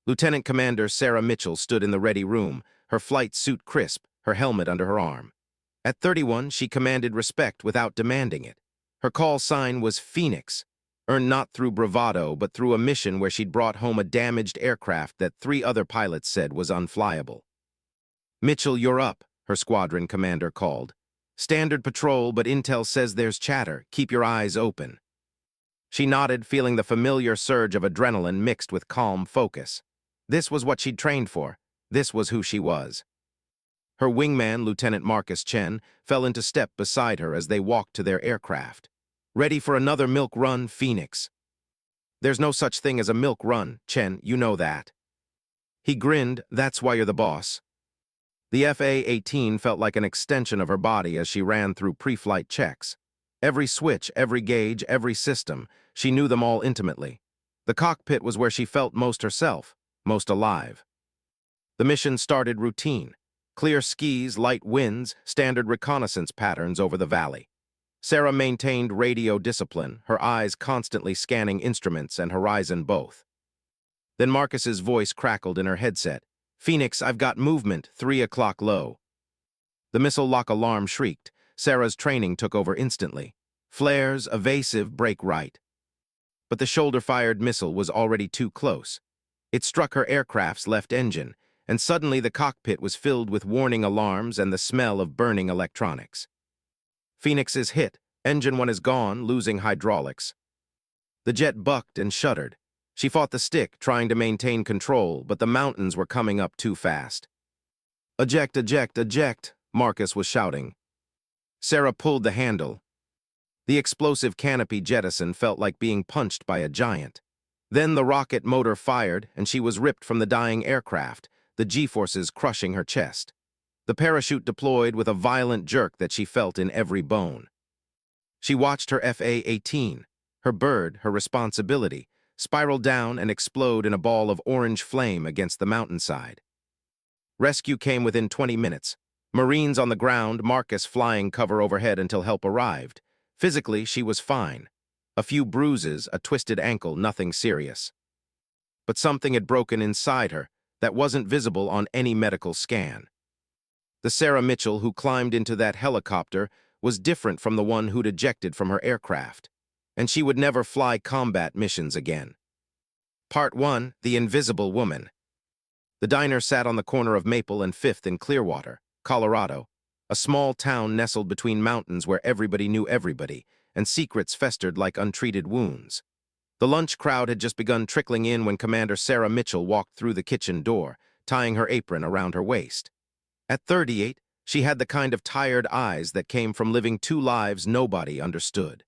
Lieutenant Commander Sarah Mitchell stood in the ready room, her flight suit crisp, her helmet under her arm. At 31, she commanded respect without demanding it. Her call sign was Phoenix, earned not through bravado but through a mission where she'd brought home a damaged aircraft that 3 other pilots said was unflyable. "Mitchell, you're up," her squadron commander called. "Standard patrol, but intel says there's chatter. Keep your eyes open." She nodded, feeling the familiar surge of adrenaline mixed with calm focus. This was what she'd trained for. This was who she was. Her wingman, Lieutenant Marcus Chen, fell into step beside her as they walked to their aircraft. "Ready for another milk run, Phoenix?" "There's no such thing as a milk run, Chen, you know that." He grinned. "That's why you're the boss." The FA-18 felt like an extension of her body as she ran through pre-flight checks. Every switch, every gauge, every system, she knew them all intimately. The cockpit was where she felt most herself, most alive. The mission started routine. Clear skies, light winds, standard reconnaissance patterns over the valley. Sarah maintained radio discipline, her eyes constantly scanning instruments and horizon both. Then Marcus's voice crackled in her headset. "Phoenix, I've got movement, 3 o'clock low." The missile lock alarm shrieked. Sarah's training took over instantly. Flares, evasive, break right. But the shoulder-fired missile was already too close. It struck her aircraft's left engine, and suddenly the cockpit was filled with warning alarms and the smell of burning electronics. Phoenix is hit. Engine 1 is gone, losing hydraulics. The jet bucked and shuddered. She fought the stick, trying to maintain control, but the mountains were coming up too fast. "Eject, eject, eject," Marcus was shouting. Sarah pulled the handle. The explosive canopy jettison felt like being punched by a giant. Then the rocket motor fired, and she was ripped from the dying aircraft, the G-forces crushing her chest. The parachute deployed with a violent jerk that she felt in every bone. She watched her FA-18, her bird, her responsibility, spiral down and explode in a ball of orange flame against the mountainside. Rescue came within 20 minutes. Marines on the ground, Marcus flying cover overhead until help arrived. Physically, she was fine. A few bruises, a twisted ankle, nothing serious. But something had broken inside her that wasn't visible on any medical scan. The Sarah Mitchell who climbed into that helicopter was different from the one who'd ejected from her aircraft, and she would never fly combat missions again. Part 1, The Invisible Woman. The diner sat on the corner of Maple and 5th in Clearwater, Colorado, a small town nestled between mountains where everybody knew everybody, and secrets festered like untreated wounds. The lunch crowd had just begun trickling in when Commander Sarah Mitchell walked through the kitchen door, tying her apron around her waist. At 38, she had the kind of tired eyes that came from living 2 lives nobody understood.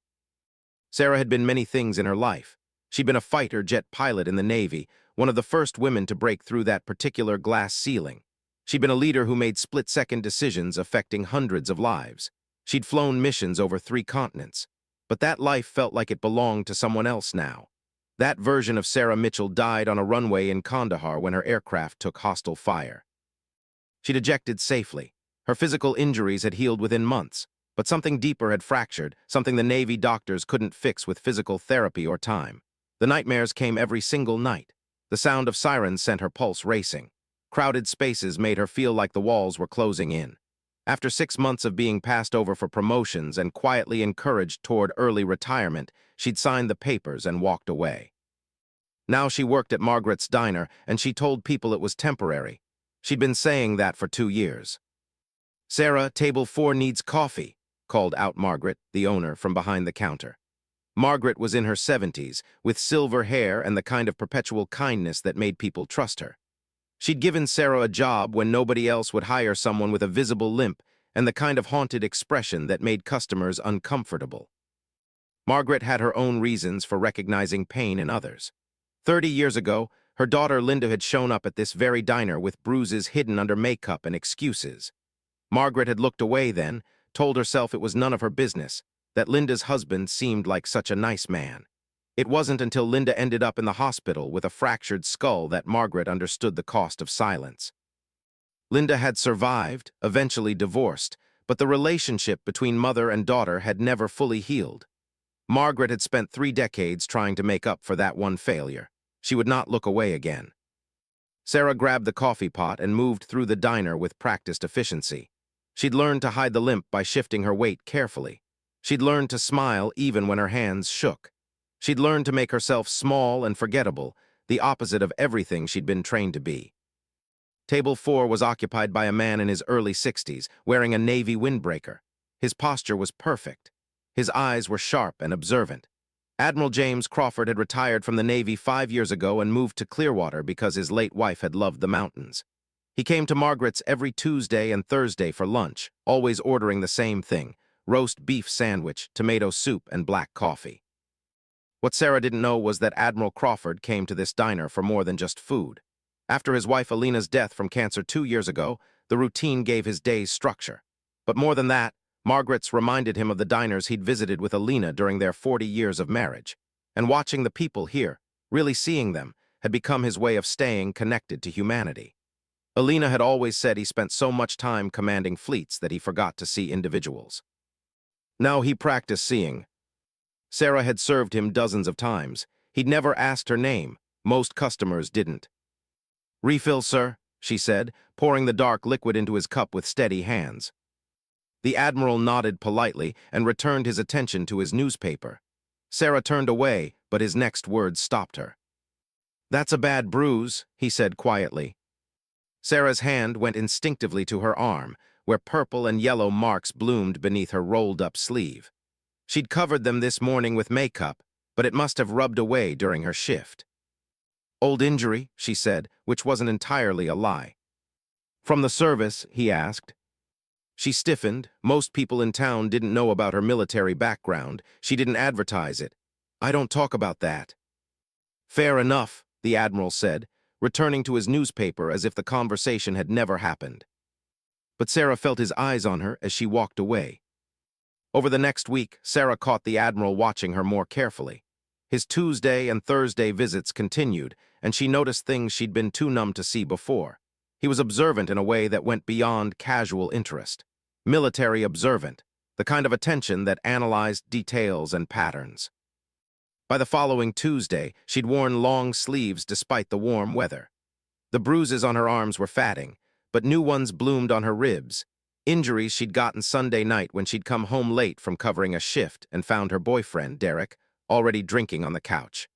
Sarah had been many things in her life. She'd been a fighter jet pilot in the Navy, one of the first women to break through that particular glass ceiling. She'd been a leader who made split-second decisions affecting hundreds of lives. She'd flown missions over 3 continents. But that life felt like it belonged to someone else now. That version of Sarah Mitchell died on a runway in Kandahar when her aircraft took hostile fire. She'd ejected safely. Her physical injuries had healed within months, but something deeper had fractured, something the Navy doctors couldn't fix with physical therapy or time. The nightmares came every single night. The sound of sirens sent her pulse racing. Crowded spaces made her feel like the walls were closing in. After 6 months of being passed over for promotions and quietly encouraged toward early retirement, she'd signed the papers and walked away. Now she worked at Margaret's diner, and she told people it was temporary. She'd been saying that for 2 years. "Sarah, table 4 needs coffee," called out Margaret, the owner, from behind the counter. Margaret was in her 70s, with silver hair and the kind of perpetual kindness that made people trust her. She'd given Sarah a job when nobody else would hire someone with a visible limp and the kind of haunted expression that made customers uncomfortable. Margaret had her own reasons for recognizing pain in others. 30 years ago, her daughter Linda had shown up at this very diner with bruises hidden under makeup and excuses. Margaret had looked away then, told herself it was none of her business, that Linda's husband seemed like such a nice man. It wasn't until Linda ended up in the hospital with a fractured skull that Margaret understood the cost of silence. Linda had survived, eventually divorced, but the relationship between mother and daughter had never fully healed. Margaret had spent 3 decades trying to make up for that one failure. She would not look away again. Sarah grabbed the coffee pot and moved through the diner with practiced efficiency. She'd learned to hide the limp by shifting her weight carefully. She'd learned to smile even when her hands shook. She'd learned to make herself small and forgettable, the opposite of everything she'd been trained to be. Table 4 was occupied by a man in his early 60s, wearing a navy windbreaker. His posture was perfect. His eyes were sharp and observant. Admiral James Crawford had retired from the Navy 5 years ago and moved to Clearwater because his late wife had loved the mountains. He came to Margaret's every Tuesday and Thursday for lunch, always ordering the same thing: roast beef sandwich, tomato soup, and black coffee. What Sarah didn't know was that Admiral Crawford came to this diner for more than just food. After his wife Alina's death from cancer 2 years ago, the routine gave his days structure. But more than that, Margaret's reminded him of the diners he'd visited with Alina during their 40 years of marriage. And watching the people here, really seeing them, had become his way of staying connected to humanity. Alina had always said he spent so much time commanding fleets that he forgot to see individuals. Now he practiced seeing. Sarah had served him dozens of times. He'd never asked her name. Most customers didn't. "Refill, sir," she said, pouring the dark liquid into his cup with steady hands. The Admiral nodded politely and returned his attention to his newspaper. Sarah turned away, but his next words stopped her. "That's a bad bruise," he said quietly. Sarah's hand went instinctively to her arm, where purple and yellow marks bloomed beneath her rolled-up sleeve. She'd covered them this morning with makeup, but it must have rubbed away during her shift. "Old injury," she said, which wasn't entirely a lie. "From the service?" he asked. She stiffened. Most people in town didn't know about her military background. She didn't advertise it. "I don't talk about that." "Fair enough," the Admiral said, returning to his newspaper as if the conversation had never happened. But Sarah felt his eyes on her as she walked away. Over the next week, Sarah caught the Admiral watching her more carefully. His Tuesday and Thursday visits continued, and she noticed things she'd been too numb to see before. He was observant in a way that went beyond casual interest. Military observant, the kind of attention that analyzed details and patterns. By the following Tuesday, she'd worn long sleeves despite the warm weather. The bruises on her arms were fatting, but new ones bloomed on her ribs, injuries she'd gotten Sunday night when she'd come home late from covering a shift and found her boyfriend, Derek, already drinking on the couch.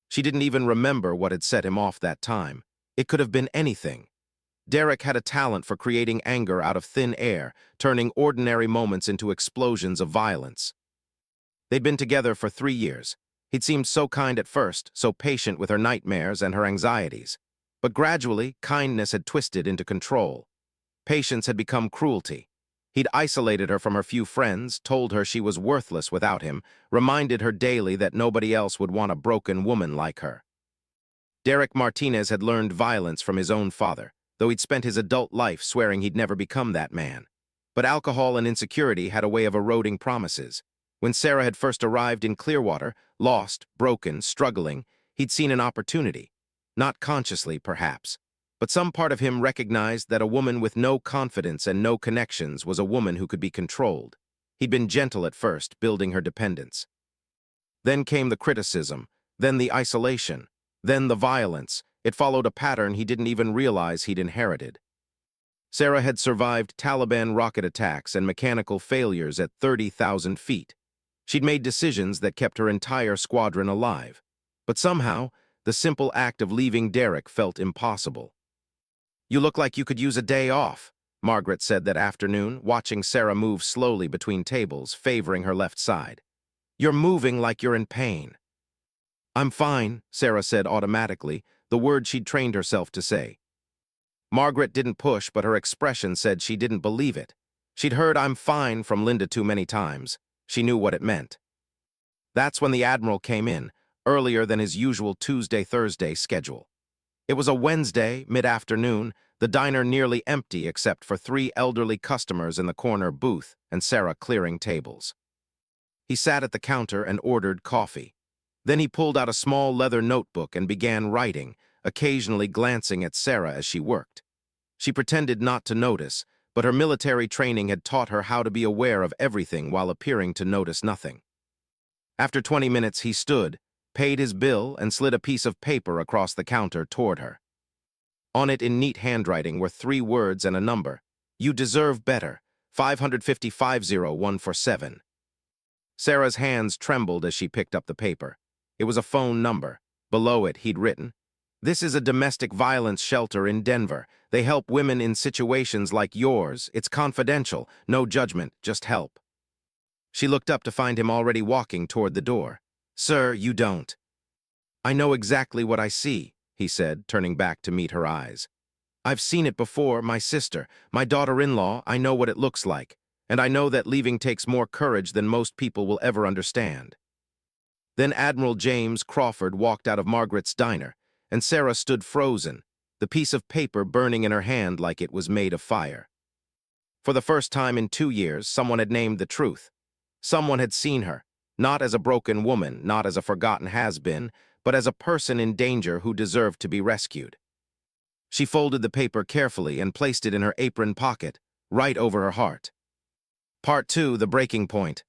She didn't even remember what had set him off that time. It could have been anything. Derek had a talent for creating anger out of thin air, turning ordinary moments into explosions of violence. They'd been together for 3 years. He'd seemed so kind at first, so patient with her nightmares and her anxieties. But gradually, kindness had twisted into control. Patience had become cruelty. He'd isolated her from her few friends, told her she was worthless without him, reminded her daily that nobody else would want a broken woman like her. Derek Martinez had learned violence from his own father, though he'd spent his adult life swearing he'd never become that man. But alcohol and insecurity had a way of eroding promises. When Sarah had first arrived in Clearwater, lost, broken, struggling, he'd seen an opportunity. Not consciously, perhaps, but some part of him recognized that a woman with no confidence and no connections was a woman who could be controlled. He'd been gentle at first, building her dependence. Then came the criticism, then the isolation, then the violence. It followed a pattern he didn't even realize he'd inherited. Sarah had survived Taliban rocket attacks and mechanical failures at 30,000 feet. She'd made decisions that kept her entire squadron alive. But somehow, the simple act of leaving Derek felt impossible. "You look like you could use a day off," Margaret said that afternoon, watching Sarah move slowly between tables, favoring her left side. "You're moving like you're in pain." "I'm fine," Sarah said automatically, the word she'd trained herself to say. Margaret didn't push, but her expression said she didn't believe it. She'd heard "I'm fine" from Linda too many times. She knew what it meant. That's when the Admiral came in, earlier than his usual Tuesday-Thursday schedule. It was a Wednesday, mid-afternoon, the diner nearly empty except for 3 elderly customers in the corner booth and Sarah clearing tables. He sat at the counter and ordered coffee. Then he pulled out a small leather notebook and began writing, occasionally glancing at Sarah as she worked. She pretended not to notice, but her military training had taught her how to be aware of everything while appearing to notice nothing. After 20 minutes, he stood, paid his bill, and slid a piece of paper across the counter toward her. On it in neat handwriting were 3 words and a number. You deserve better. 555-0147. Sarah's hands trembled as she picked up the paper. It was a phone number. Below it, he'd written, "This is a domestic violence shelter in Denver. They help women in situations like yours. It's confidential. No judgment, just help." She looked up to find him already walking toward the door. "Sir, you don't." "I know exactly what I see," he said, turning back to meet her eyes. "I've seen it before, my sister, my daughter-in-law. I know what it looks like. And I know that leaving takes more courage than most people will ever understand." Then Admiral James Crawford walked out of Margaret's diner, and Sarah stood frozen, the piece of paper burning in her hand like it was made of fire. For the first time in 2 years, someone had named the truth. Someone had seen her, not as a broken woman, not as a forgotten has-been, but as a person in danger who deserved to be rescued. She folded the paper carefully and placed it in her apron pocket, right over her heart. Part 2, the breaking point.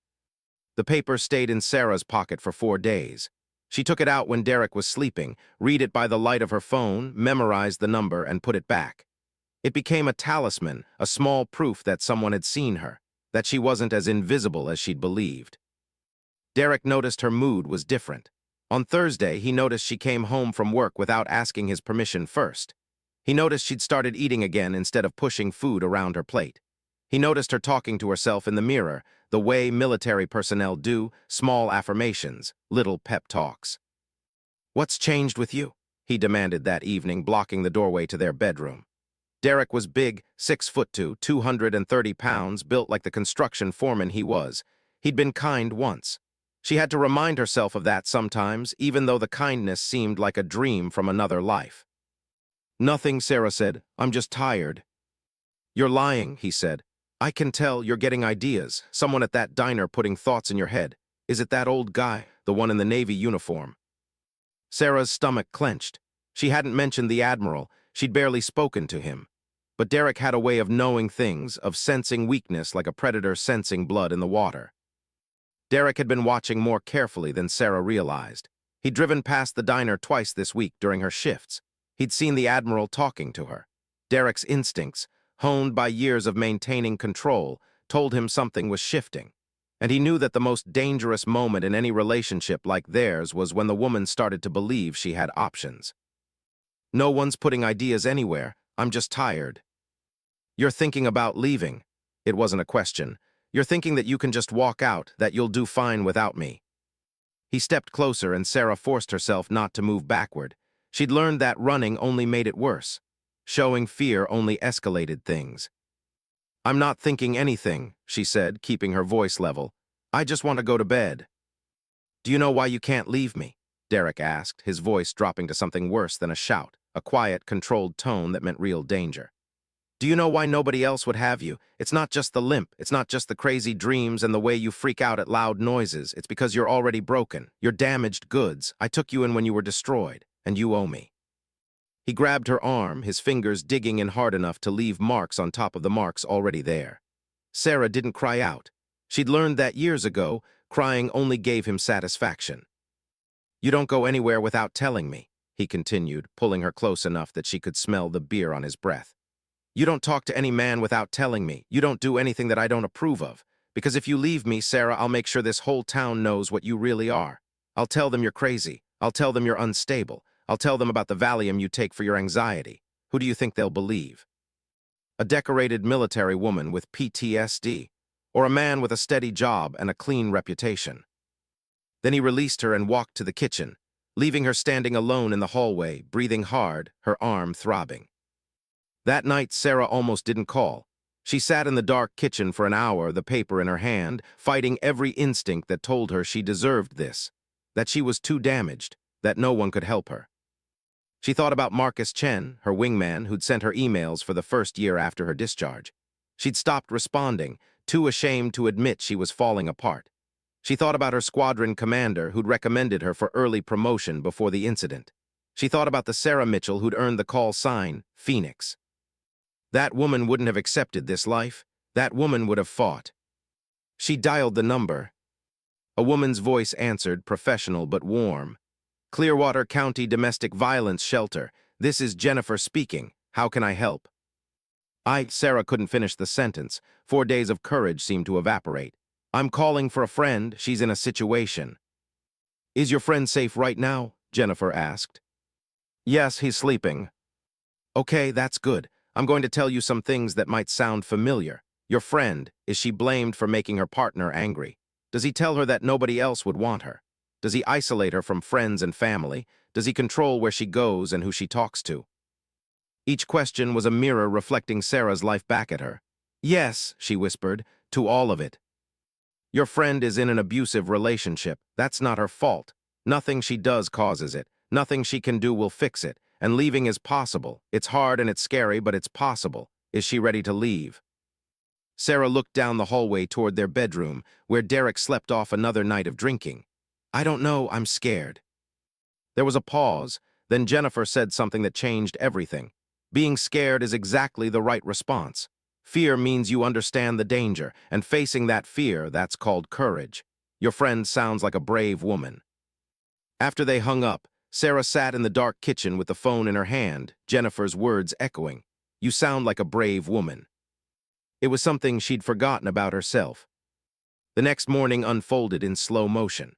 The paper stayed in Sarah's pocket for 4 days. She took it out when Derek was sleeping, read it by the light of her phone, memorized the number, and put it back. It became a talisman, a small proof that someone had seen her, that she wasn't as invisible as she'd believed. Derek noticed her mood was different. On Thursday, he noticed she came home from work without asking his permission first. He noticed she'd started eating again instead of pushing food around her plate. He noticed her talking to herself in the mirror, the way military personnel do, small affirmations, little pep talks. "What's changed with you?" he demanded that evening, blocking the doorway to their bedroom. Derek was big, 6'2", 230 pounds, built like the construction foreman he was. He'd been kind once. She had to remind herself of that sometimes, even though the kindness seemed like a dream from another life. "Nothing," Sarah said. "I'm just tired." "You're lying," he said. "I can tell you're getting ideas. Someone at that diner putting thoughts in your head. Is it that old guy, the one in the Navy uniform?" Sarah's stomach clenched. She hadn't mentioned the Admiral. She'd barely spoken to him. But Derek had a way of knowing things, of sensing weakness like a predator sensing blood in the water. Derek had been watching more carefully than Sarah realized. He'd driven past the diner twice this week during her shifts. He'd seen the Admiral talking to her. Derek's instincts, honed by years of maintaining control, told him something was shifting. And he knew that the most dangerous moment in any relationship like theirs was when the woman started to believe she had options. "No one's putting ideas anywhere. I'm just tired." "You're thinking about leaving." It wasn't a question. "You're thinking that you can just walk out, that you'll do fine without me." He stepped closer and Sarah forced herself not to move backward. She'd learned that running only made it worse. Showing fear only escalated things. "I'm not thinking anything," she said, keeping her voice level. "I just want to go to bed." "Do you know why you can't leave me?" Derek asked, his voice dropping to something worse than a shout, a quiet, controlled tone that meant real danger. "Do you know why nobody else would have you? It's not just the limp, it's not just the crazy dreams and the way you freak out at loud noises. It's because you're already broken. You're damaged goods. I took you in when you were destroyed, and you owe me." He grabbed her arm, his fingers digging in hard enough to leave marks on top of the marks already there. Sarah didn't cry out. She'd learned that years ago, crying only gave him satisfaction. "You don't go anywhere without telling me," he continued, pulling her close enough that she could smell the beer on his breath. "You don't talk to any man without telling me. You don't do anything that I don't approve of. Because if you leave me, Sarah, I'll make sure this whole town knows what you really are. I'll tell them you're crazy. I'll tell them you're unstable. I'll tell them about the Valium you take for your anxiety. Who do you think they'll believe? A decorated military woman with PTSD, or a man with a steady job and a clean reputation?" Then he released her and walked to the kitchen, leaving her standing alone in the hallway, breathing hard, her arm throbbing. That night, Sarah almost didn't call. She sat in the dark kitchen for an hour, the paper in her hand, fighting every instinct that told her she deserved this, that she was too damaged, that no one could help her. She thought about Marcus Chen, her wingman, who'd sent her emails for the first year after her discharge. She'd stopped responding, too ashamed to admit she was falling apart. She thought about her squadron commander, who'd recommended her for early promotion before the incident. She thought about the Sarah Mitchell who'd earned the call sign, Phoenix. That woman wouldn't have accepted this life. That woman would have fought. She dialed the number. A woman's voice answered, professional but warm. "Clearwater County Domestic Violence Shelter. This is Jennifer speaking. How can I help? Sarah couldn't finish the sentence. 4 days of courage seemed to evaporate. I'm calling for a friend. She's in a situation. Is your friend safe right now? Jennifer asked. Yes, he's sleeping. Okay, that's good. I'm going to tell you some things that might sound familiar. Your friend, is she blamed for making her partner angry? Does he tell her that nobody else would want her? Does he isolate her from friends and family? Does he control where she goes and who she talks to? Each question was a mirror reflecting Sarah's life back at her. Yes, she whispered, to all of it. Your friend is in an abusive relationship. That's not her fault. Nothing she does causes it. Nothing she can do will fix it. And leaving is possible. It's hard and it's scary, but it's possible. Is she ready to leave? Sarah looked down the hallway toward their bedroom, where Derek slept off another night of drinking. I don't know, I'm scared. There was a pause. Then Jennifer said something that changed everything. Being scared is exactly the right response. Fear means you understand the danger, and facing that fear, that's called courage. Your friend sounds like a brave woman. After they hung up, Sarah sat in the dark kitchen with the phone in her hand, Jennifer's words echoing. You sound like a brave woman. It was something she'd forgotten about herself. The next morning unfolded in slow motion.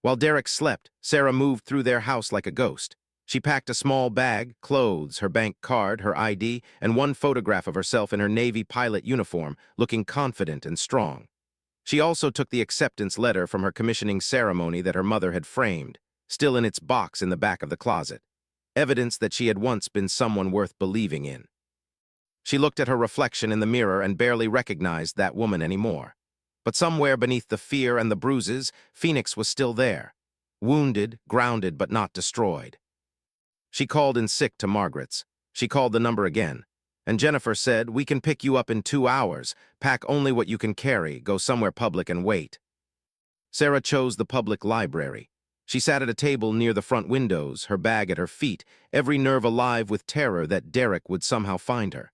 While Derek slept, Sarah moved through their house like a ghost. She packed a small bag, clothes, her bank card, her ID, and one photograph of herself in her Navy pilot uniform, looking confident and strong. She also took the acceptance letter from her commissioning ceremony that her mother had framed, still in its box in the back of the closet, evidence that she had once been someone worth believing in. She looked at her reflection in the mirror and barely recognized that woman anymore. But somewhere beneath the fear and the bruises, Phoenix was still there, wounded, grounded, but not destroyed. She called in sick to Margaret's. She called the number again. And Jennifer said, we can pick you up in 2 hours. Pack only what you can carry. Go somewhere public and wait. Sarah chose the public library. She sat at a table near the front windows, her bag at her feet, every nerve alive with terror that Derek would somehow find her.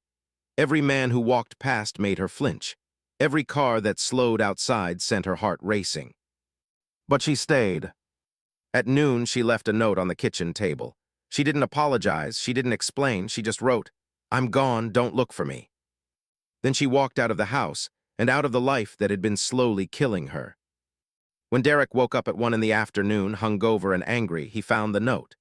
Every man who walked past made her flinch. Every car that slowed outside sent her heart racing. But she stayed. At noon, she left a note on the kitchen table. She didn't apologize, she didn't explain, she just wrote, I'm gone, don't look for me. Then she walked out of the house, and out of the life that had been slowly killing her. When Derek woke up at 1 in the afternoon, hungover and angry, he found the note.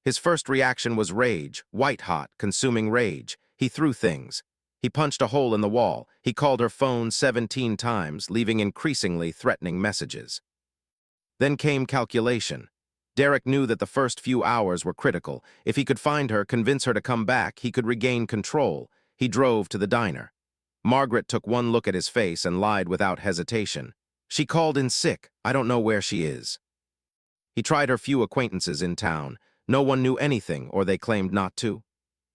His first reaction was rage, white-hot, consuming rage. He threw things. He punched a hole in the wall. He called her phone 17 times, leaving increasingly threatening messages. Then came calculation. Derek knew that the first few hours were critical. If he could find her, convince her to come back, he could regain control. He drove to the diner. Margaret took one look at his face and lied without hesitation. She called in sick. I don't know where she is. He tried her few acquaintances in town. No one knew anything, or they claimed not to.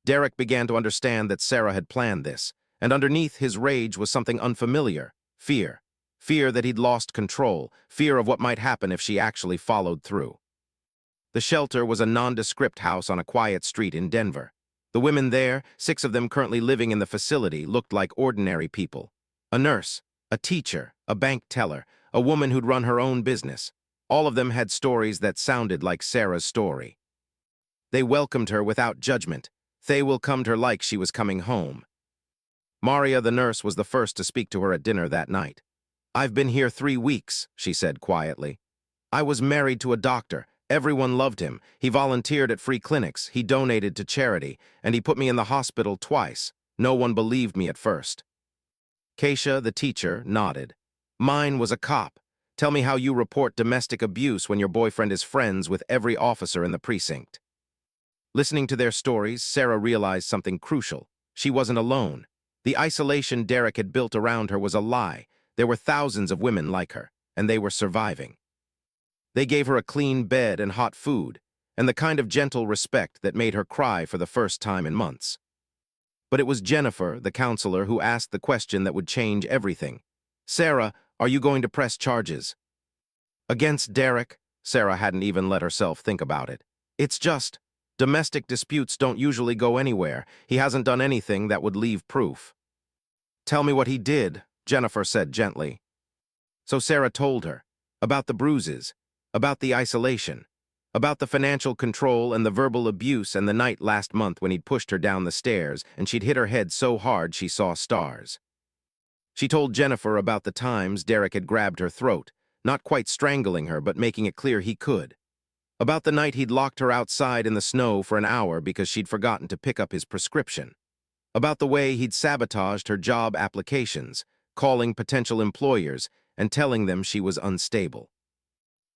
Derek began to understand that Sarah had planned this, and underneath his rage was something unfamiliar, fear. Fear that he'd lost control, fear of what might happen if she actually followed through. The shelter was a nondescript house on a quiet street in Denver. The women there, 6 of them currently living in the facility, looked like ordinary people. A nurse, a teacher, a bank teller, a woman who'd run her own business. All of them had stories that sounded like Sarah's story. They welcomed her without judgment. They welcomed her like she was coming home. Maria, the nurse, was the first to speak to her at dinner that night. I've been here 3 weeks, she said quietly. I was married to a doctor. Everyone loved him. He volunteered at free clinics. He donated to charity. And he put me in the hospital twice. No one believed me at first. Keisha, the teacher, nodded. Mine was a cop. Tell me how you report domestic abuse when your boyfriend is friends with every officer in the precinct. Listening to their stories, Sarah realized something crucial. She wasn't alone. The isolation Derek had built around her was a lie. There were thousands of women like her, and they were surviving. They gave her a clean bed and hot food, and the kind of gentle respect that made her cry for the first time in months. But it was Jennifer, the counselor, who asked the question that would change everything. Sarah, are you going to press charges? Against Derek? Sarah hadn't even let herself think about it. It's just, domestic disputes don't usually go anywhere. He hasn't done anything that would leave proof. Tell me what he did, Jennifer said gently. So Sarah told her, about the bruises, about the isolation, About the financial control and the verbal abuse and the night last month when he'd pushed her down the stairs and she'd hit her head so hard she saw stars. She told Jennifer about the times Derek had grabbed her throat, not quite strangling her but making it clear he could. About the night he'd locked her outside in the snow for an hour because she'd forgotten to pick up his prescription. About the way he'd sabotaged her job applications, calling potential employers and telling them she was unstable.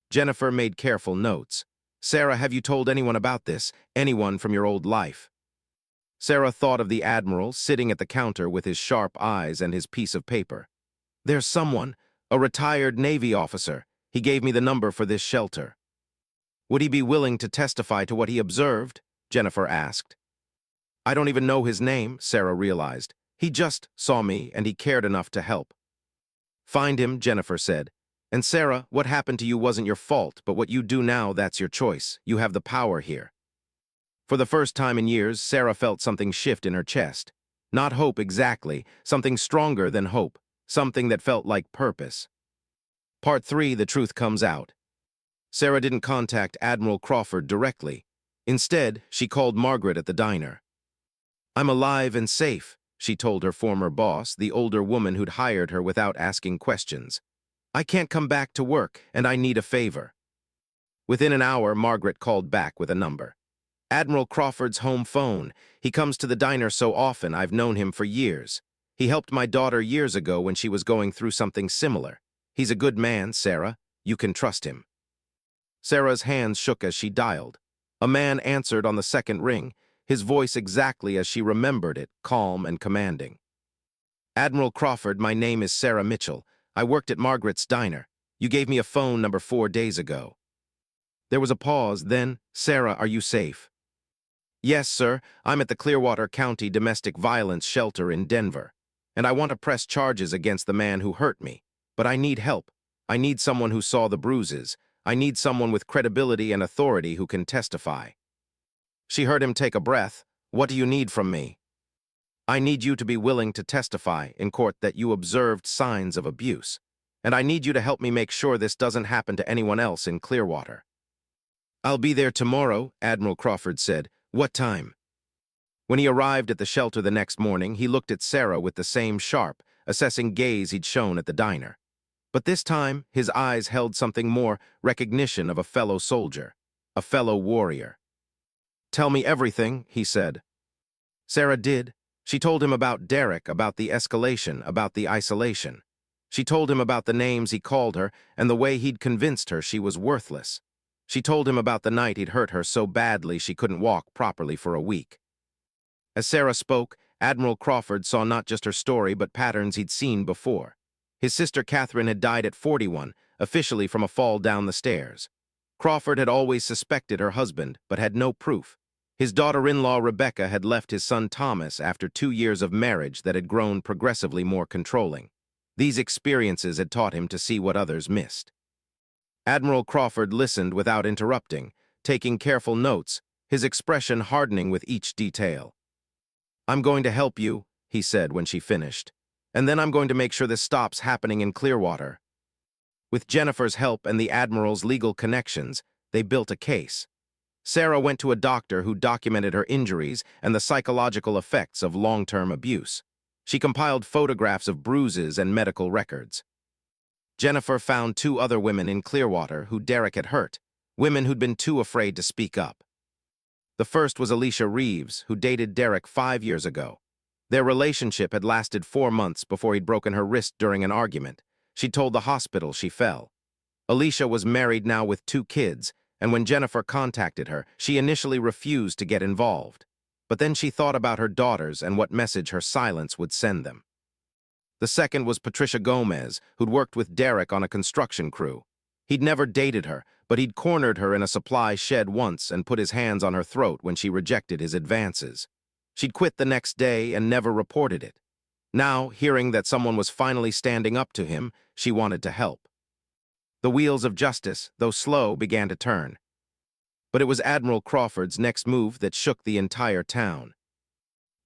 Jennifer made careful notes. "Sarah, have you told anyone about this? Anyone from your old life?" Sarah thought of the Admiral sitting at the counter with his sharp eyes and his piece of paper. "There's someone, a retired Navy officer. He gave me the number for this shelter." "Would he be willing to testify to what he observed?" Jennifer asked. "I don't even know his name," Sarah realized. "He just saw me and he cared enough to help." "Find him," Jennifer said. "And Sarah, what happened to you wasn't your fault, but what you do now, that's your choice. You have the power here." For the first time in years, Sarah felt something shift in her chest. Not hope exactly, something stronger than hope, something that felt like purpose. Part 3, the truth comes out. Sarah didn't contact Admiral Crawford directly. Instead, she called Margaret at the diner. "I'm alive and safe," she told her former boss, the older woman who'd hired her without asking questions. "I can't come back to work, and I need a favor." Within an hour, Margaret called back with a number. "Admiral Crawford's home phone. He comes to the diner so often, I've known him for years. He helped my daughter years ago when she was going through something similar. He's a good man, Sarah. You can trust him." Sarah's hands shook as she dialed. A man answered on the second ring, his voice exactly as she remembered it, calm and commanding. "Admiral Crawford, my name is Sarah Mitchell. I worked at Margaret's diner. You gave me a phone number 4 days ago." There was a pause, then, "Sarah, are you safe?" "Yes, sir. I'm at the Clearwater County Domestic Violence Shelter in Denver. And I want to press charges against the man who hurt me. But I need help. I need someone who saw the bruises. I need someone with credibility and authority who can testify." She heard him take a breath. "What do you need from me?" "I need you to be willing to testify in court that you observed signs of abuse. And I need you to help me make sure this doesn't happen to anyone else in Clearwater." "I'll be there tomorrow," Admiral Crawford said. "What time?" When he arrived at the shelter the next morning, he looked at Sarah with the same sharp, assessing gaze he'd shown at the diner. But this time, his eyes held something more, recognition of a fellow soldier, a fellow warrior. "Tell me everything," he said. Sarah did. She told him about Derek, about the escalation, about the isolation. She told him about the names he called her and the way he'd convinced her she was worthless. She told him about the night he'd hurt her so badly she couldn't walk properly for a week. As Sarah spoke, Admiral Crawford saw not just her story but patterns he'd seen before. His sister Catherine had died at 41, officially from a fall down the stairs. Crawford had always suspected her husband, but had no proof. His daughter-in-law Rebecca had left his son Thomas after 2 years of marriage that had grown progressively more controlling. These experiences had taught him to see what others missed. Admiral Crawford listened without interrupting, taking careful notes, his expression hardening with each detail. "I'm going to help you," he said when she finished. "And then I'm going to make sure this stops happening in Clearwater." With Jennifer's help and the Admiral's legal connections, they built a case. Sarah went to a doctor who documented her injuries and the psychological effects of long-term abuse. She compiled photographs of bruises and medical records. Jennifer found 2 other women in Clearwater who Derek had hurt, women who'd been too afraid to speak up. The first was Alicia Reeves, who dated Derek 5 years ago. Their relationship had lasted 4 months before he'd broken her wrist during an argument. She'd told the hospital she fell. Alicia was married now with 2 kids, and when Jennifer contacted her, she initially refused to get involved. But then she thought about her daughters and what message her silence would send them. The second was Patricia Gomez, who'd worked with Derek on a construction crew. He'd never dated her, but he'd cornered her in a supply shed once and put his hands on her throat when she rejected his advances. She'd quit the next day and never reported it. Now, hearing that someone was finally standing up to him, she wanted to help. The wheels of justice, though slow, began to turn. But it was Admiral Crawford's next move that shook the entire town.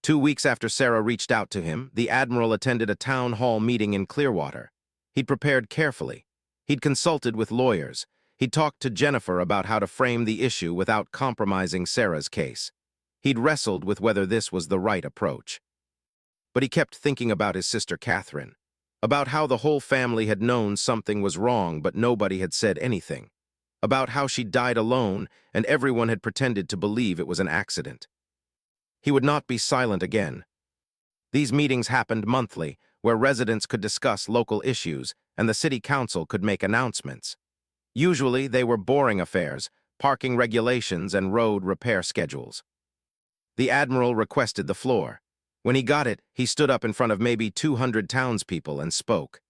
2 weeks after Sarah reached out to him, the Admiral attended a town hall meeting in Clearwater. He'd prepared carefully. He'd consulted with lawyers. He talked to Jennifer about how to frame the issue without compromising Sarah's case. He'd wrestled with whether this was the right approach. But he kept thinking about his sister Catherine, about how the whole family had known something was wrong but nobody had said anything, about how she died alone and everyone had pretended to believe it was an accident. He would not be silent again. These meetings happened monthly, where residents could discuss local issues and the city council could make announcements. Usually, they were boring affairs, parking regulations and road repair schedules. The Admiral requested the floor. When he got it, he stood up in front of maybe 200 townspeople and spoke.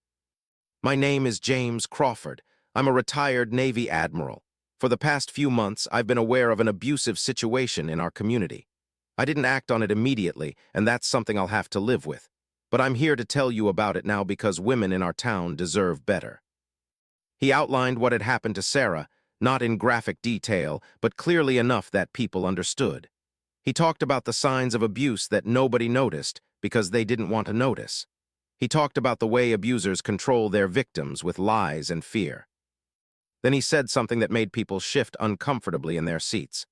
"My name is James Crawford. I'm a retired Navy Admiral. For the past few months, I've been aware of an abusive situation in our community. I didn't act on it immediately, and that's something I'll have to live with. But I'm here to tell you about it now because women in our town deserve better." He outlined what had happened to Sarah, not in graphic detail, but clearly enough that people understood. He talked about the signs of abuse that nobody noticed because they didn't want to notice. He talked about the way abusers control their victims with lies and fear. Then he said something that made people shift uncomfortably in their seats.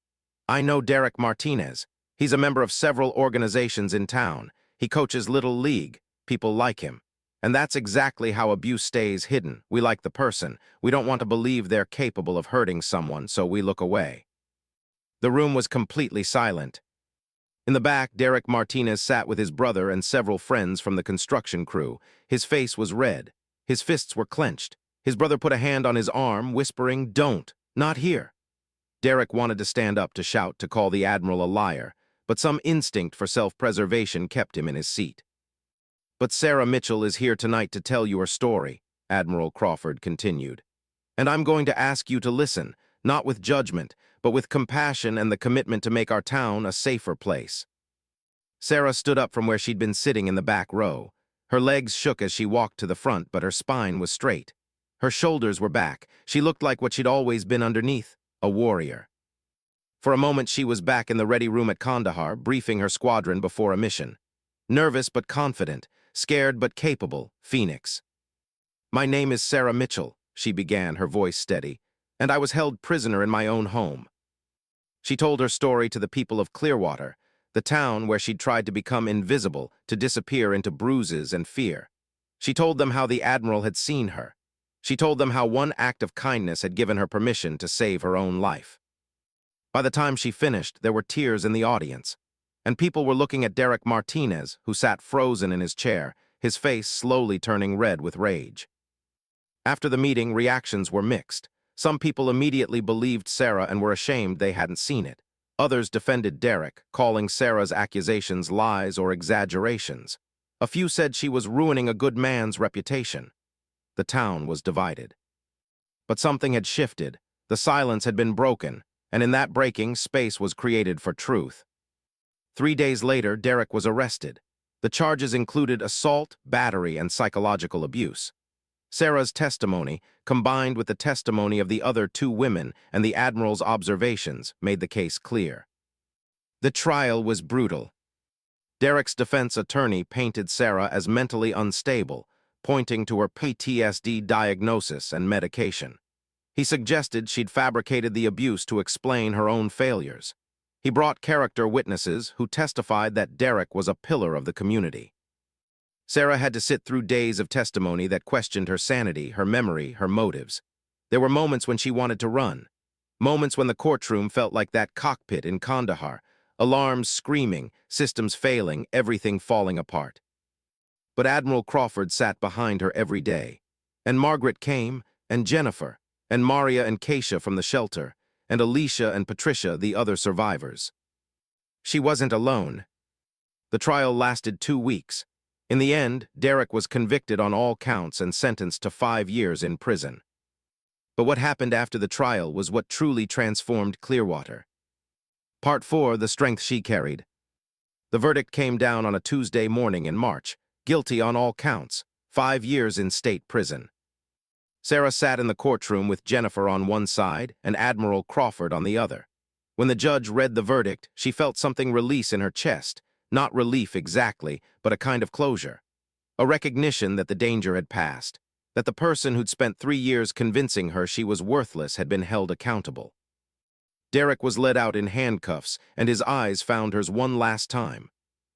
"I know Derek Martinez. He's a member of several organizations in town. He coaches Little League. People like him. And that's exactly how abuse stays hidden. We like the person. We don't want to believe they're capable of hurting someone, so we look away." The room was completely silent. In the back, Derek Martinez sat with his brother and several friends from the construction crew. His face was red. His fists were clenched. His brother put a hand on his arm, whispering, "Don't, not here." Derek wanted to stand up to shout to call the Admiral a liar, but some instinct for self-preservation kept him in his seat. "But Sarah Mitchell is here tonight to tell your story," Admiral Crawford continued. "And I'm going to ask you to listen, not with judgment, but with compassion and the commitment to make our town a safer place." Sarah stood up from where she'd been sitting in the back row. Her legs shook as she walked to the front, but her spine was straight. Her shoulders were back. She looked like what she'd always been underneath, a warrior. For a moment, she was back in the ready room at Kandahar, briefing her squadron before a mission. Nervous but confident, scared but capable, Phoenix. "My name is Sarah Mitchell," she began, her voice steady, "and I was held prisoner in my own home." She told her story to the people of Clearwater, the town where she'd tried to become invisible, to disappear into bruises and fear. She told them how the Admiral had seen her. She told them how one act of kindness had given her permission to save her own life. By the time she finished, there were tears in the audience, and people were looking at Derek Martinez, who sat frozen in his chair, his face slowly turning red with rage. After the meeting, reactions were mixed. Some people immediately believed Sarah and were ashamed they hadn't seen it. Others defended Derek, calling Sarah's accusations lies or exaggerations. A few said she was ruining a good man's reputation. The town was divided. But something had shifted. The silence had been broken, and in that breaking, space was created for truth. 3 days later, Derek was arrested. The charges included assault, battery, and psychological abuse. Sarah's testimony, combined with the testimony of the other 2 women and the Admiral's observations, made the case clear. The trial was brutal. Derek's defense attorney painted Sarah as mentally unstable, pointing to her PTSD diagnosis and medication. He suggested she'd fabricated the abuse to explain her own failures. He brought character witnesses who testified that Derek was a pillar of the community. Sarah had to sit through days of testimony that questioned her sanity, her memory, her motives. There were moments when she wanted to run. Moments when the courtroom felt like that cockpit in Kandahar, alarms screaming, systems failing, everything falling apart. But Admiral Crawford sat behind her every day. And Margaret came, and Jennifer, and Maria and Keisha from the shelter, and Alicia and Patricia, the other survivors. She wasn't alone. The trial lasted 2 weeks. In the end, Derek was convicted on all counts and sentenced to 5 years in prison. But what happened after the trial was what truly transformed Clearwater. Part 4, The Strength She Carried. The verdict came down on a Tuesday morning in March, guilty on all counts, 5 years in state prison. Sarah sat in the courtroom with Jennifer on one side and Admiral Crawford on the other. When the judge read the verdict, she felt something release in her chest, not relief exactly, but a kind of closure. A recognition that the danger had passed. That the person who'd spent 3 years convincing her she was worthless had been held accountable. Derek was led out in handcuffs, and his eyes found hers one last time.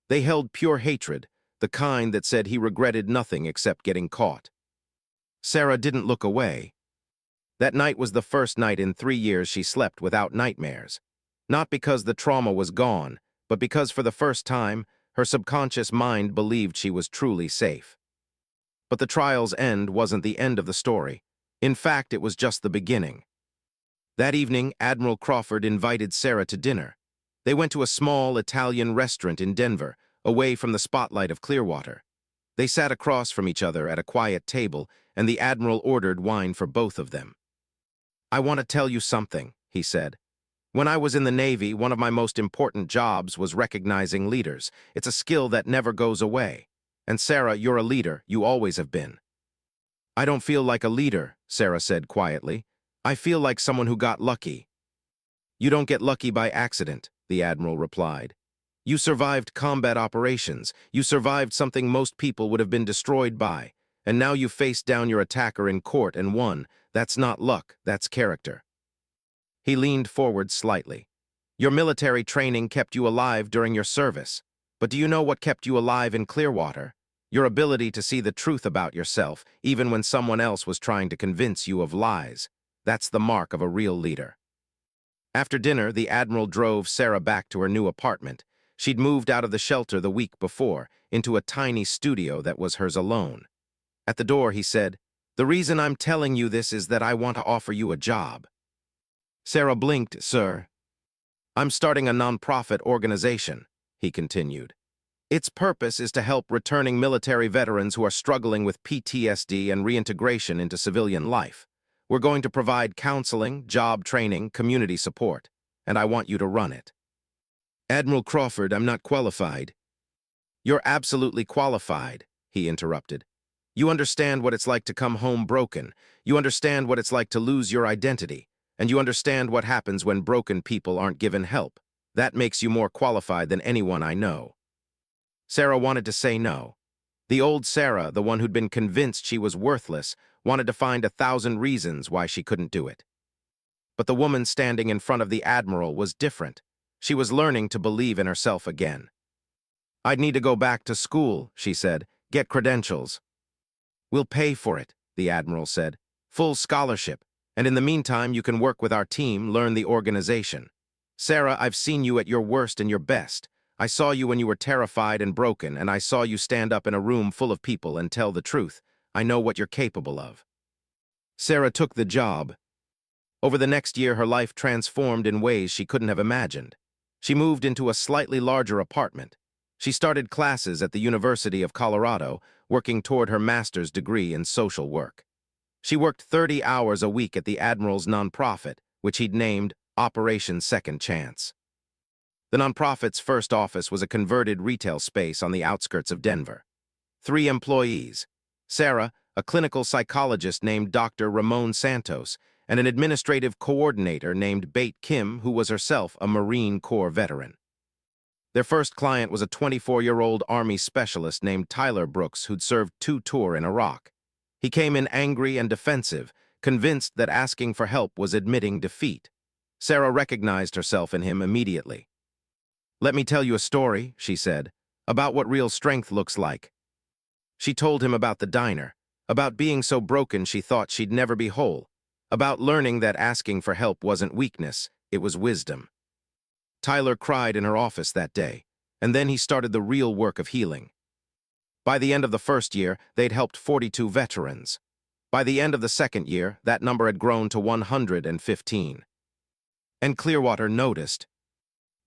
They held pure hatred, the kind that said he regretted nothing except getting caught. Sarah didn't look away. That night was the first night in 3 years she slept without nightmares. Not because the trauma was gone, but because for the first time, her subconscious mind believed she was truly safe. But the trial's end wasn't the end of the story. In fact, it was just the beginning. That evening, Admiral Crawford invited Sarah to dinner. They went to a small Italian restaurant in Denver, away from the spotlight of Clearwater. They sat across from each other at a quiet table, and the Admiral ordered wine for both of them. "I want to tell you something," he said. "When I was in the Navy, one of my most important jobs was recognizing leaders. It's a skill that never goes away. And Sarah, you're a leader. You always have been." "I don't feel like a leader," Sarah said quietly. "I feel like someone who got lucky." "You don't get lucky by accident," the Admiral replied. "You survived combat operations. You survived something most people would have been destroyed by. And now you faced down your attacker in court and won. That's not luck, that's character." He leaned forward slightly. "Your military training kept you alive during your service. But do you know what kept you alive in Clearwater? Your ability to see the truth about yourself, even when someone else was trying to convince you of lies. That's the mark of a real leader." After dinner, the Admiral drove Sarah back to her new apartment. She'd moved out of the shelter the week before, into a tiny studio that was hers alone. At the door, he said, "The reason I'm telling you this is that I want to offer you a job." Sarah blinked. "Sir?" "I'm starting a nonprofit organization," he continued. "Its purpose is to help returning military veterans who are struggling with PTSD and reintegration into civilian life. We're going to provide counseling, job training, community support, and I want you to run it." "Admiral Crawford, I'm not qualified." "You're absolutely qualified," he interrupted. "You understand what it's like to come home broken. You understand what it's like to lose your identity. And you understand what happens when broken people aren't given help. That makes you more qualified than anyone I know." Sarah wanted to say no. The old Sarah, the one who'd been convinced she was worthless, wanted to find 1,000 reasons why she couldn't do it. But the woman standing in front of the Admiral was different. She was learning to believe in herself again. "I'd need to go back to school," she said, "get credentials." "We'll pay for it," the Admiral said. "Full scholarship. And in the meantime, you can work with our team, learn the organization. Sarah, I've seen you at your worst and your best. I saw you when you were terrified and broken, and I saw you stand up in a room full of people and tell the truth. I know what you're capable of." Sarah took the job. Over the next year, her life transformed in ways she couldn't have imagined. She moved into a slightly larger apartment. She started classes at the University of Colorado, working toward her master's degree in social work. She worked 30 hours a week at the Admiral's nonprofit, which he'd named Operation Second Chance. The nonprofit's first office was a converted retail space on the outskirts of Denver. 3 employees: Sarah, a clinical psychologist named Dr. Ramon Santos, and an administrative coordinator named Bate Kim, who was herself a Marine Corps veteran. Their first client was a 24-year-old Army specialist named Tyler Brooks, who'd served 2 tours in Iraq. He came in angry and defensive, convinced that asking for help was admitting defeat. Sarah recognized herself in him immediately. "Let me tell you a story," she said, "about what real strength looks like." She told him about the diner, about being so broken she thought she'd never be whole, about learning that asking for help wasn't weakness, it was wisdom. Tyler cried in her office that day, and then he started the real work of healing. By the end of the first year, they'd helped 42 veterans. By the end of the second year, that number had grown to 115. And Clearwater noticed.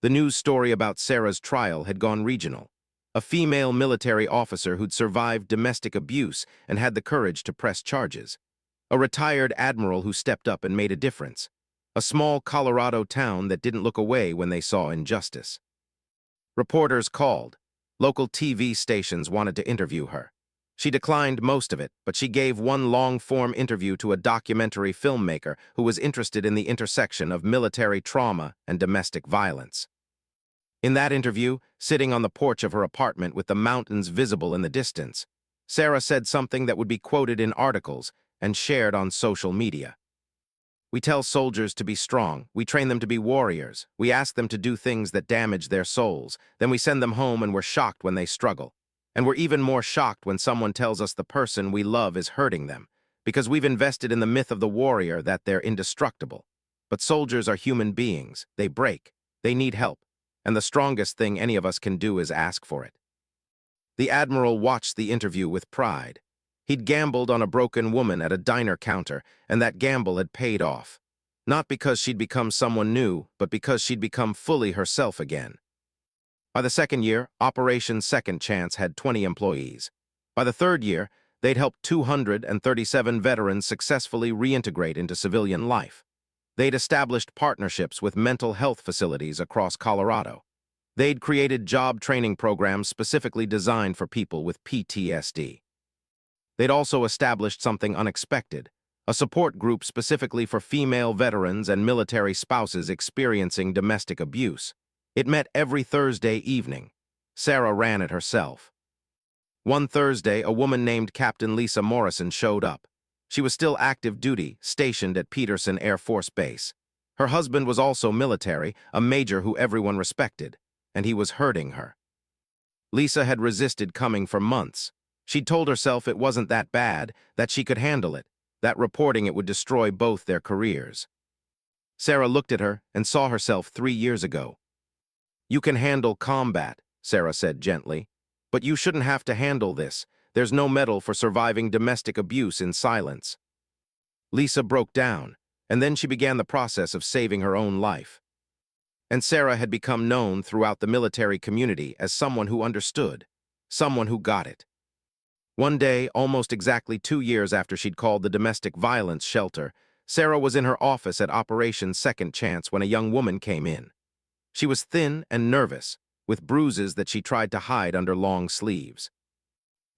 The news story about Sarah's trial had gone regional. A female military officer who'd survived domestic abuse and had the courage to press charges. A retired admiral who stepped up and made a difference. A small Colorado town that didn't look away when they saw injustice. Reporters called. Local TV stations wanted to interview her. She declined most of it, but she gave one long-form interview to a documentary filmmaker who was interested in the intersection of military trauma and domestic violence. In that interview, sitting on the porch of her apartment with the mountains visible in the distance, Sarah said something that would be quoted in articles and shared on social media. We tell soldiers to be strong. We train them to be warriors. We ask them to do things that damage their souls. Then we send them home and we're shocked when they struggle. And we're even more shocked when someone tells us the person we love is hurting them, because we've invested in the myth of the warrior that they're indestructible. But soldiers are human beings. They break. They need help. And the strongest thing any of us can do is ask for it. The Admiral watched the interview with pride. He'd gambled on a broken woman at a diner counter, and that gamble had paid off. Not because she'd become someone new, but because she'd become fully herself again. By the second year, Operation Second Chance had 20 employees. By the third year, they'd helped 237 veterans successfully reintegrate into civilian life. They'd established partnerships with mental health facilities across Colorado. They'd created job training programs specifically designed for people with PTSD. They'd also established something unexpected, a support group specifically for female veterans and military spouses experiencing domestic abuse. It met every Thursday evening. Sarah ran it herself. One Thursday, a woman named Captain Lisa Morrison showed up. She was still active duty, stationed at Peterson Air Force Base. Her husband was also military, a major who everyone respected, and he was hurting her. Lisa had resisted coming for months. She'd told herself it wasn't that bad, that she could handle it, that reporting it would destroy both their careers. Sarah looked at her and saw herself 3 years ago. "You can handle combat," Sarah said gently, "but you shouldn't have to handle this. There's no medal for surviving domestic abuse in silence." Lisa broke down, and then she began the process of saving her own life. And Sarah had become known throughout the military community as someone who understood, someone who got it. One day, almost exactly 2 years after she'd called the domestic violence shelter, Sarah was in her office at Operation Second Chance when a young woman came in. She was thin and nervous, with bruises that she tried to hide under long sleeves.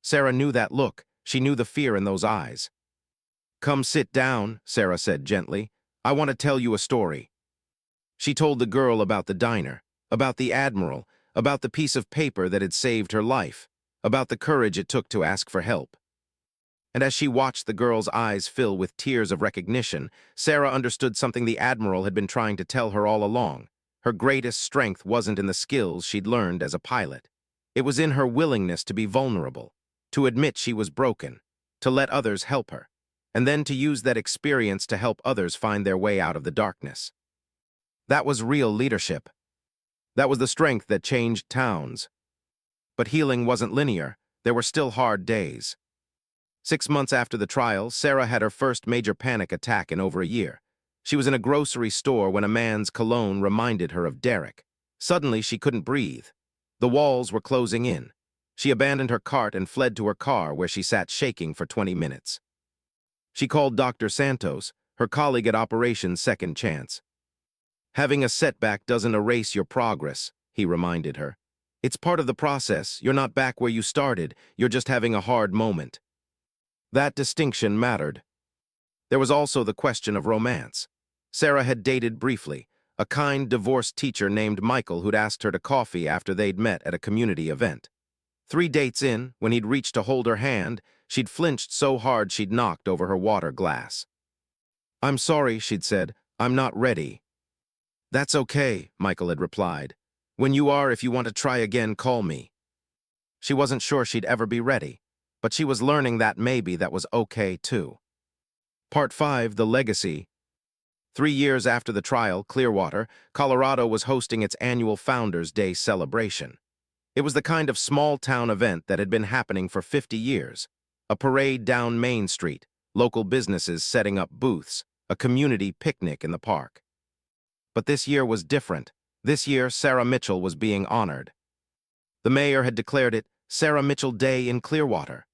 Sarah knew that look. She knew the fear in those eyes. "Come sit down," Sarah said gently. "I want to tell you a story." She told the girl about the diner, about the Admiral, about the piece of paper that had saved her life, about the courage it took to ask for help. And as she watched the girl's eyes fill with tears of recognition, Sarah understood something the Admiral had been trying to tell her all along. Her greatest strength wasn't in the skills she'd learned as a pilot. It was in her willingness to be vulnerable, to admit she was broken, to let others help her, and then to use that experience to help others find their way out of the darkness. That was real leadership. That was the strength that changed towns. But healing wasn't linear. There were still hard days. 6 months after the trial, Sarah had her first major panic attack in over a year. She was in a grocery store when a man's cologne reminded her of Derek. Suddenly, she couldn't breathe. The walls were closing in. She abandoned her cart and fled to her car, where she sat shaking for 20 minutes. She called Dr. Santos, her colleague at Operation Second Chance. "Having a setback doesn't erase your progress," he reminded her. "It's part of the process. You're not back where you started. You're just having a hard moment." That distinction mattered. There was also the question of romance. Sarah had dated briefly, a kind, divorced teacher named Michael who'd asked her to coffee after they'd met at a community event. 3 dates in, when he'd reached to hold her hand, she'd flinched so hard she'd knocked over her water glass. "I'm sorry," she'd said. "I'm not ready." "That's okay," Michael had replied. "When you are, if you want to try again, call me." She wasn't sure she'd ever be ready, but she was learning that maybe that was okay, too. Part 5, The Legacy. 3 years after the trial, Clearwater, Colorado was hosting its annual Founders' Day celebration. It was the kind of small-town event that had been happening for 50 years. A parade down Main Street, local businesses setting up booths, a community picnic in the park. But this year was different. This year, Sarah Mitchell was being honored. The mayor had declared it Sarah Mitchell Day in Clearwater.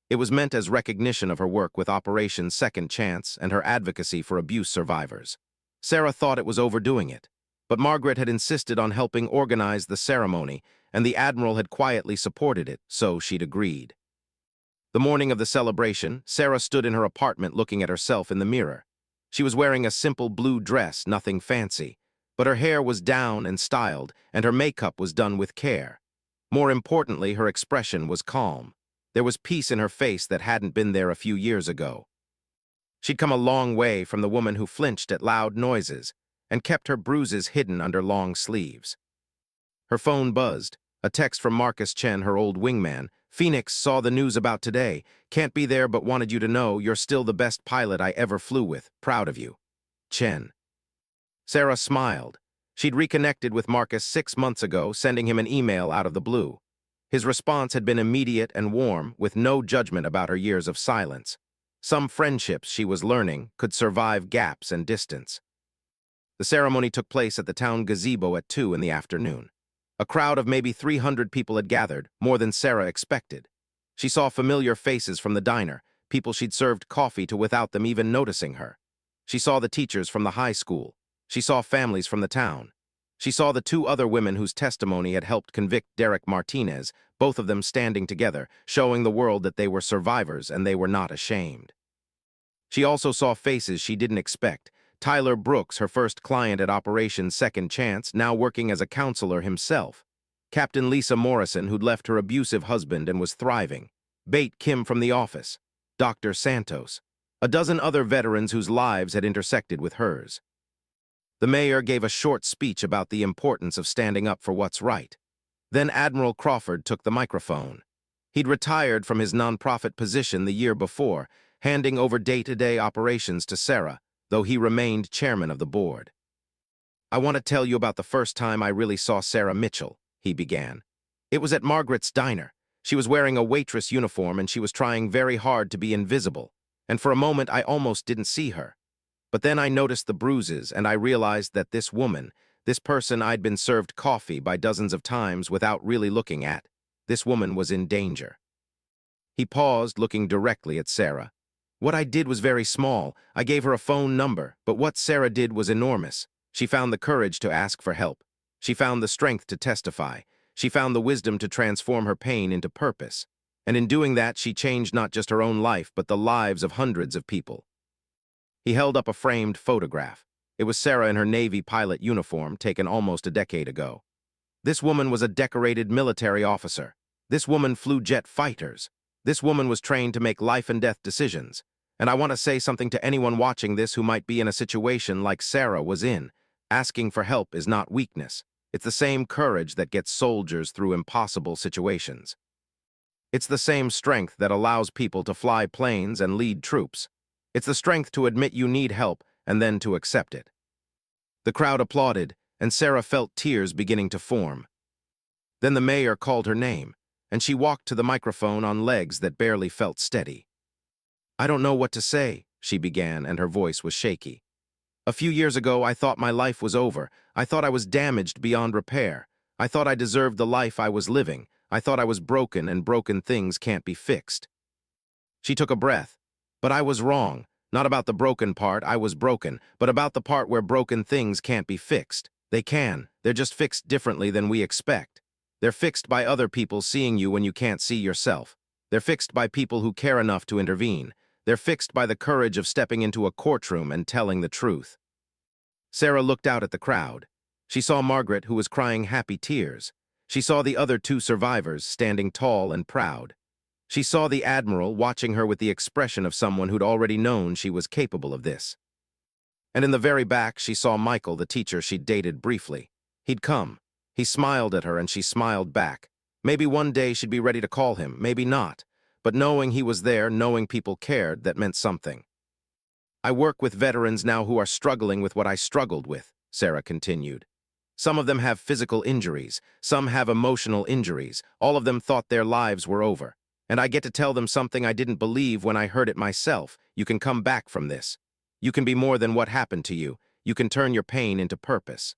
It was meant as recognition of her work with Operation Second Chance and her advocacy for abuse survivors. Sarah thought it was overdoing it, but Margaret had insisted on helping organize the ceremony, and the Admiral had quietly supported it, so she'd agreed. The morning of the celebration, Sarah stood in her apartment looking at herself in the mirror. She was wearing a simple blue dress, nothing fancy, but her hair was down and styled, and her makeup was done with care. More importantly, her expression was calm. There was peace in her face that hadn't been there a few years ago. She'd come a long way from the woman who flinched at loud noises and kept her bruises hidden under long sleeves. Her phone buzzed. A text from Marcus Chen, her old wingman. "Phoenix, saw the news about today. Can't be there but wanted you to know you're still the best pilot I ever flew with. Proud of you. Chen." Sarah smiled. She'd reconnected with Marcus 6 months ago, sending him an email out of the blue. His response had been immediate and warm, with no judgment about her years of silence. Some friendships, she was learning, could survive gaps and distance. The ceremony took place at the town gazebo at 2 in the afternoon. A crowd of maybe 300 people had gathered, more than Sarah expected. She saw familiar faces from the diner, people she'd served coffee to without them even noticing her. She saw the teachers from the high school. She saw families from the town. She saw the 2 other women whose testimony had helped convict Derek Martinez, both of them standing together, showing the world that they were survivors and they were not ashamed. She also saw faces she didn't expect. Tyler Brooks, her first client at Operation Second Chance, now working as a counselor himself. Captain Lisa Morrison, who'd left her abusive husband and was thriving. Bate Kim from the office. Dr. Santos. A dozen other veterans whose lives had intersected with hers. The mayor gave a short speech about the importance of standing up for what's right. Then Admiral Crawford took the microphone. He'd retired from his nonprofit position the year before, handing over day-to-day operations to Sarah, though he remained chairman of the board. "I want to tell you about the first time I really saw Sarah Mitchell," he began. "It was at Margaret's diner. She was wearing a waitress uniform and she was trying very hard to be invisible, and for a moment I almost didn't see her. But then I noticed the bruises and I realized that this woman, this person I'd been served coffee by dozens of times without really looking at, this woman was in danger." He paused, looking directly at Sarah. "What I did was very small. I gave her a phone number, but what Sarah did was enormous. She found the courage to ask for help. She found the strength to testify. She found the wisdom to transform her pain into purpose. And in doing that, she changed not just her own life, but the lives of hundreds of people." He held up a framed photograph. It was Sarah in her Navy pilot uniform, taken almost a decade ago. This woman was a decorated military officer. This woman flew jet fighters. This woman was trained to make life-and-death decisions. And I want to say something to anyone watching this who might be in a situation like Sarah was in. Asking for help is not weakness. It's the same courage that gets soldiers through impossible situations. It's the same strength that allows people to fly planes and lead troops. It's the strength to admit you need help and then to accept it. The crowd applauded, and Sarah felt tears beginning to form. Then the mayor called her name, and she walked to the microphone on legs that barely felt steady. "I don't know what to say," she began, and her voice was shaky. "A few years ago, I thought my life was over. I thought I was damaged beyond repair. I thought I deserved the life I was living. I thought I was broken, and broken things can't be fixed." She took a breath. "But I was wrong. Not about the broken part, I was broken, but about the part where broken things can't be fixed. They can. They're just fixed differently than we expect. They're fixed by other people seeing you when you can't see yourself. They're fixed by people who care enough to intervene. They're fixed by the courage of stepping into a courtroom and telling the truth." Sarah looked out at the crowd. She saw Margaret, who was crying happy tears. She saw the other 2 survivors standing tall and proud. She saw the Admiral watching her with the expression of someone who'd already known she was capable of this. And in the very back, she saw Michael, the teacher she'd dated briefly. He'd come. He smiled at her and she smiled back. Maybe one day she'd be ready to call him, maybe not. But knowing he was there, knowing people cared, that meant something. "I work with veterans now who are struggling with what I struggled with," Sarah continued. "Some of them have physical injuries. Some have emotional injuries. All of them thought their lives were over. And I get to tell them something I didn't believe when I heard it myself. You can come back from this. You can be more than what happened to you. You can turn your pain into purpose."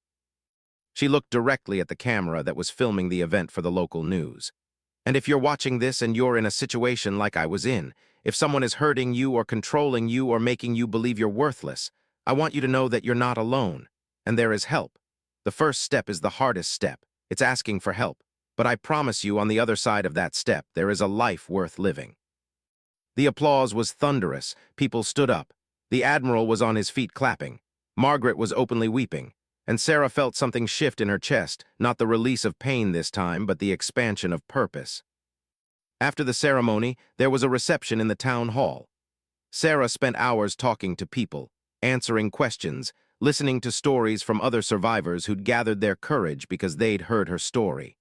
She looked directly at the camera that was filming the event for the local news. "And if you're watching this and you're in a situation like I was in, if someone is hurting you or controlling you or making you believe you're worthless, I want you to know that you're not alone, and there is help. The first step is the hardest step. It's asking for help. But I promise you, on the other side of that step, there is a life worth living." The applause was thunderous. People stood up. The Admiral was on his feet clapping. Margaret was openly weeping. And Sarah felt something shift in her chest, not the release of pain this time, but the expansion of purpose. After the ceremony, there was a reception in the town hall. Sarah spent hours talking to people, answering questions, listening to stories from other survivors who'd gathered their courage because they'd heard her story.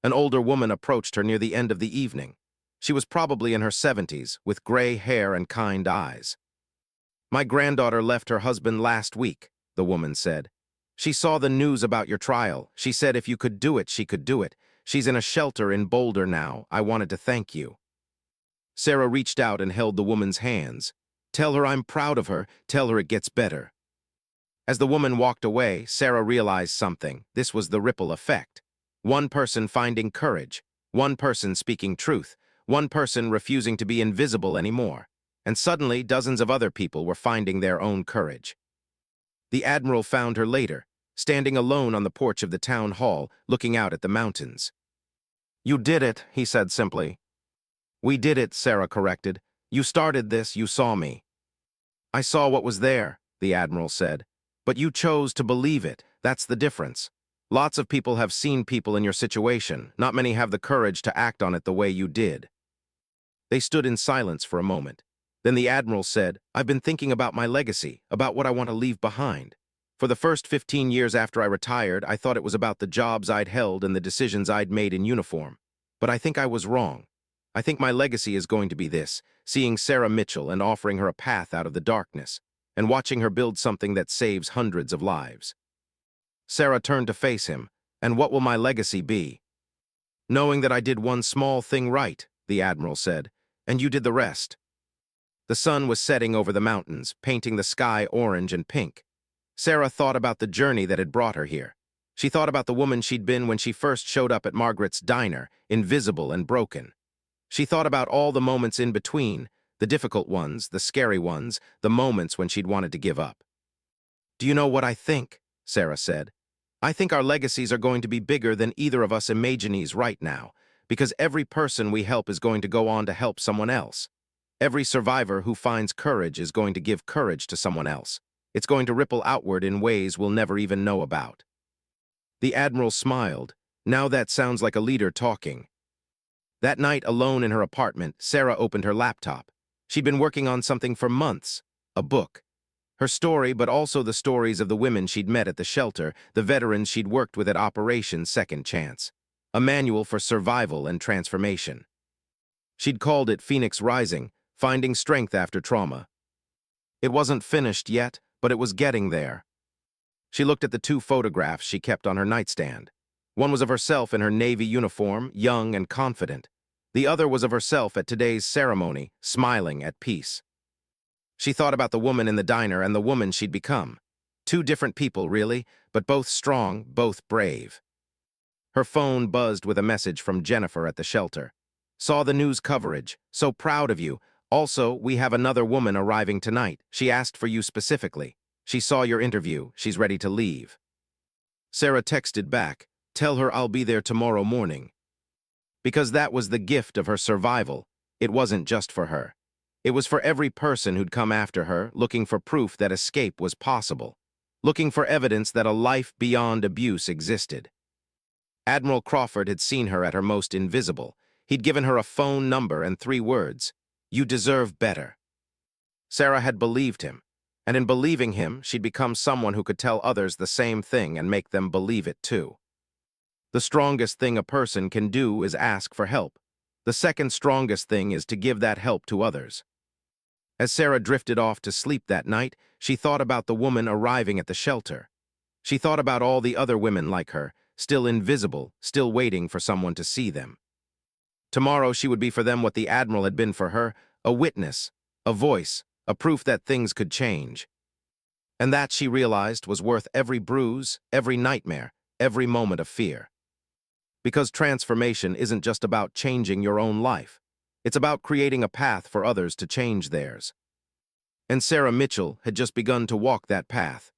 An older woman approached her near the end of the evening. She was probably in her 70s, with gray hair and kind eyes. "My granddaughter left her husband last week," the woman said. "She saw the news about your trial. She said if you could do it, she could do it. She's in a shelter in Boulder now. I wanted to thank you." Sarah reached out and held the woman's hands. "Tell her I'm proud of her. Tell her it gets better." As the woman walked away, Sarah realized something. This was the ripple effect. One person finding courage, one person speaking truth, one person refusing to be invisible anymore. And suddenly, dozens of other people were finding their own courage. The Admiral found her later, standing alone on the porch of the town hall, looking out at the mountains. "You did it," he said simply. "We did it," Sarah corrected. "You started this, you saw me." "I saw what was there," the Admiral said. "But you chose to believe it. That's the difference. Lots of people have seen people in your situation. Not many have the courage to act on it the way you did." They stood in silence for a moment. Then the Admiral said, "I've been thinking about my legacy, about what I want to leave behind. For the first 15 years after I retired, I thought it was about the jobs I'd held and the decisions I'd made in uniform. But I think I was wrong. I think my legacy is going to be this, seeing Sarah Mitchell and offering her a path out of the darkness, and watching her build something that saves hundreds of lives." Sarah turned to face him. "And what will my legacy be?" "Knowing that I did one small thing right," the Admiral said, "and you did the rest." The sun was setting over the mountains, painting the sky orange and pink. Sarah thought about the journey that had brought her here. She thought about the woman she'd been when she first showed up at Margaret's diner, invisible and broken. She thought about all the moments in between, the difficult ones, the scary ones, the moments when she'd wanted to give up. "Do you know what I think?" Sarah said. "I think our legacies are going to be bigger than either of us imagines right now, because every person we help is going to go on to help someone else. Every survivor who finds courage is going to give courage to someone else. It's going to ripple outward in ways we'll never even know about." The Admiral smiled. "Now that sounds like a leader talking." That night, alone in her apartment, Sarah opened her laptop. She'd been working on something for months, a book. Her story, but also the stories of the women she'd met at the shelter, the veterans she'd worked with at Operation Second Chance. A manual for survival and transformation. She'd called it Phoenix Rising, Finding Strength After Trauma. It wasn't finished yet, but it was getting there. She looked at the two photographs she kept on her nightstand. One was of herself in her Navy uniform, young and confident. The other was of herself at today's ceremony, smiling at peace. She thought about the woman in the diner and the woman she'd become. Two different people, really, but both strong, both brave. Her phone buzzed with a message from Jennifer at the shelter. "Saw the news coverage. So proud of you. Also, we have another woman arriving tonight. She asked for you specifically. She saw your interview. She's ready to leave." Sarah texted back, "Tell her I'll be there tomorrow morning." Because that was the gift of her survival. It wasn't just for her. It was for every person who'd come after her, looking for proof that escape was possible, looking for evidence that a life beyond abuse existed. Admiral Crawford had seen her at her most invisible. He'd given her a phone number and 3 words: "You deserve better." Sarah had believed him, and in believing him, she'd become someone who could tell others the same thing and make them believe it too. The strongest thing a person can do is ask for help. The second strongest thing is to give that help to others. As Sarah drifted off to sleep that night, she thought about the woman arriving at the shelter. She thought about all the other women like her, still invisible, still waiting for someone to see them. Tomorrow she would be for them what the Admiral had been for her, a witness, a voice, a proof that things could change. And that, she realized, was worth every bruise, every nightmare, every moment of fear. Because transformation isn't just about changing your own life. It's about creating a path for others to change theirs. And Sarah Mitchell had just begun to walk that path.